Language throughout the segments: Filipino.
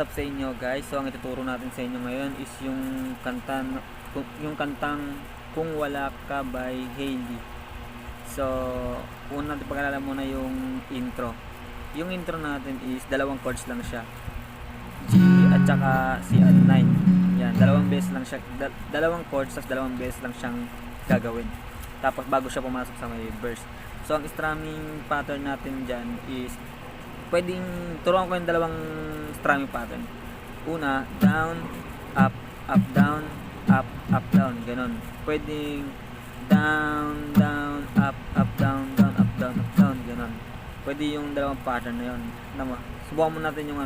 what's up sa inyo guys? So ang ituturo natin sa inyo ngayon is yung kantang Kung Wala Ka by Hailey. So una natin pag-aralan muna yung intro. Yung intro natin is dalawang chords lang siya, G at saka C at 9. Yan, dalawang beses lang siya, dalawang chords tapos dalawang beses lang siyang gagawin. Tapos bago siya pumasok sa may verse. So ang strumming pattern natin dyan is pwedeng turuan ko yung dalawang strumming pattern. Una, down, up, up, down, up, up, down. Ganon. Pwedeng down, down, up, up, down, down, up, down, up, down. Ganon. Pwede yung dalawang pattern na yun. Subukan mo natin yung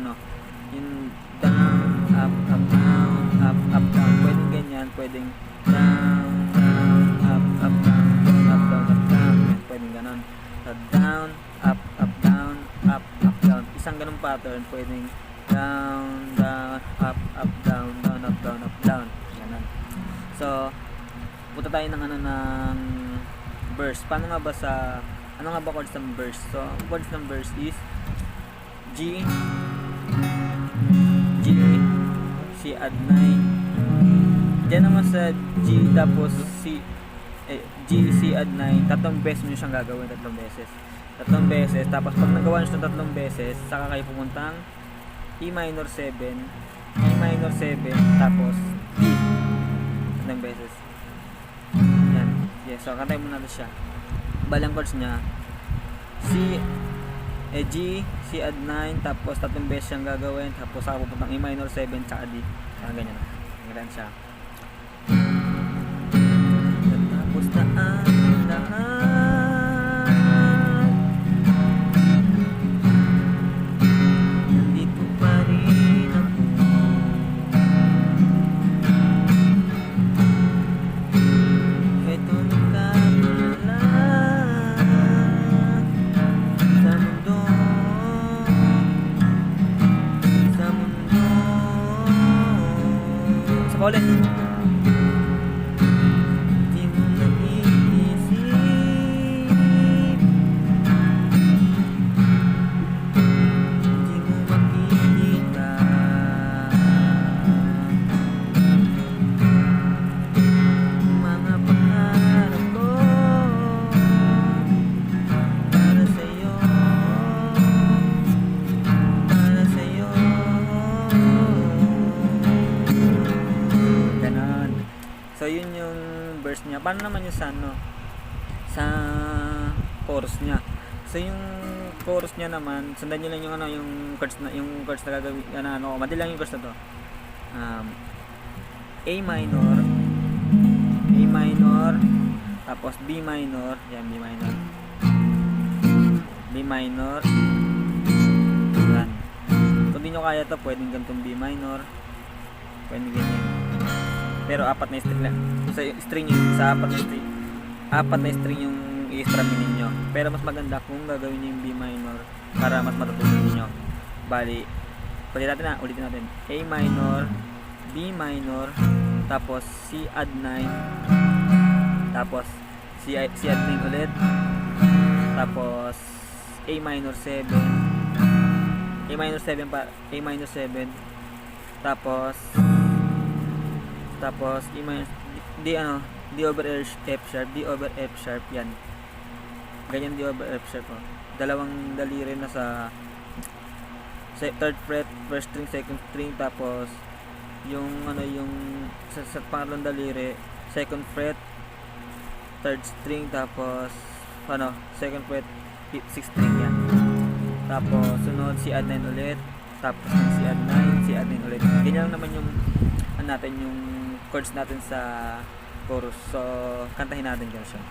yung down, up, up, down, up, up, down. Pwedeng ganyan. Pwedeng down, down, up, up, down, down, up, down, up, down. Pwedeng ganon. So, down, up, up, down, up, up, down. Isang ganung pattern, pwedeng down, down, up, down, down, up, down, up, down. Ganun. So, punta tayo ng ng verse. Paano nga ba ano nga ba chords ng verse? So, ang chords ng verse is G, G, C add 9. Diyan naman sa G tapos G, C add 9. Tatlong beses mo siyang gagawin, tatlong beses. Tapos pag nagawa nyo siya tatlong beses, saka kayo pumuntang E minor 7, E minor 7, tapos D. Tatlong beses. Yan. Yes, so kantayin mo natin siya. Balang chords niya G, C add 9, tapos tatlong beses siyang gagawin, tapos saka pupuntang E minor 7, tsaka D. Saka ganyan. Ganyan siya. Tapos na ang lahat, nandito pa rin ako. Ito nagkabala sa mundo, sa mundo. Sa paulit. So yun yung verse niya. Paano naman yung sa chorus niya? So yung chorus niya naman, sundan niyo lang yung yung chords na gagawin, madali lang yung chords na to. A minor, tapos B minor, yan B minor. B minor. Yan. Kung di nyo kaya to, pwedeng ganitong B minor. Pwedeng ganyan. Pero apat na string lang. So string yun, sa apat na string yung i-strumming ninyo. Pero mas maganda kung gagawin nyo yung B minor para mas matutunan niyo. Bali, ulitin natin. A minor, B minor, tapos C add 9, tapos C add 9 ulit, tapos A minor 7, A minor 7, tapos E minor D over F sharp, yan. Ganyan D over F sharp, oh. Dalawang daliri na sa third fret, first string, second string, tapos yung sa pangatlong daliri, second fret, third string, tapos second fret, sixth string, yan. Tapos sunod C add 9 ulit, tapos C add 9 ulit. Ganyan lang naman yung natin yung chords natin sa chorus. So kantahin natin dyan siya.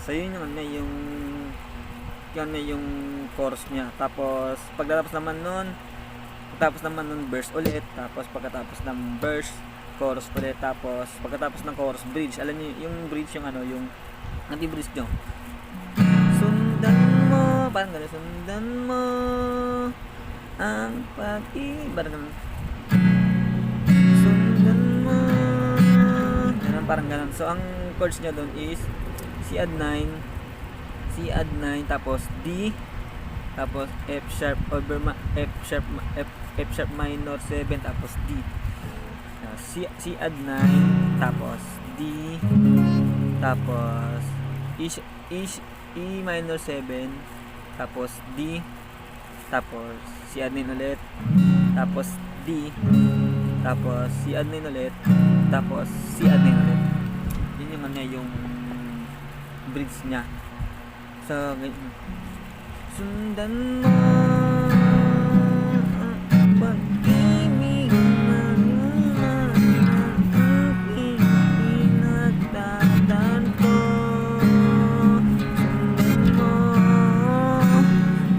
So yun yung chorus niya. Tapos pagtatapos naman nun, Tapos naman ng verse ulit, tapos pagkatapos ng verse, chorus ulit, tapos pagkatapos ng chorus, bridge. Alam niyo yung bridge, yung ano, yung anti-bridge nyo. Sundan mo, parang gano'n, sundan mo ang pag-ibig, parang gano'n. Sundan mo, gano'n, parang gano'n. So ang chords nyo doon is C add 9, tapos D, tapos F sharp F sharp minor 7, tapos D. C add 9, tapos D, tapos E minor 7, tapos D, tapos C add 9 ulit, tapos D, tapos C add 9 ulit, tapos C add 9 ulit. Yun yung ano, yung bridge niya. So sundan mo ang pag-ibig na pinagdadaan ko. Sundan mo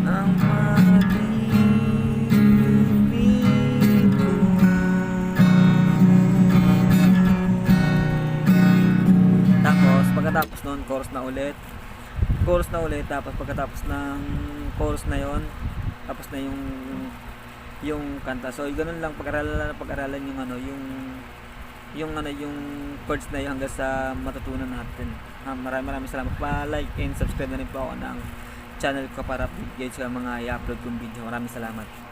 ang pag-ibig ko. Tapos pagkatapos nun, chorus na ulit, tapos pagkatapos ng chorus na yon, tapos na yung kanta. So ganoon lang, pag-aralan yung ano, yung chords na yun hanggang sa matutunan natin. Maraming salamat. Pa-like and subscribe na rin po ako ng channel ko para update sa mga i-upload kong video. Maraming salamat.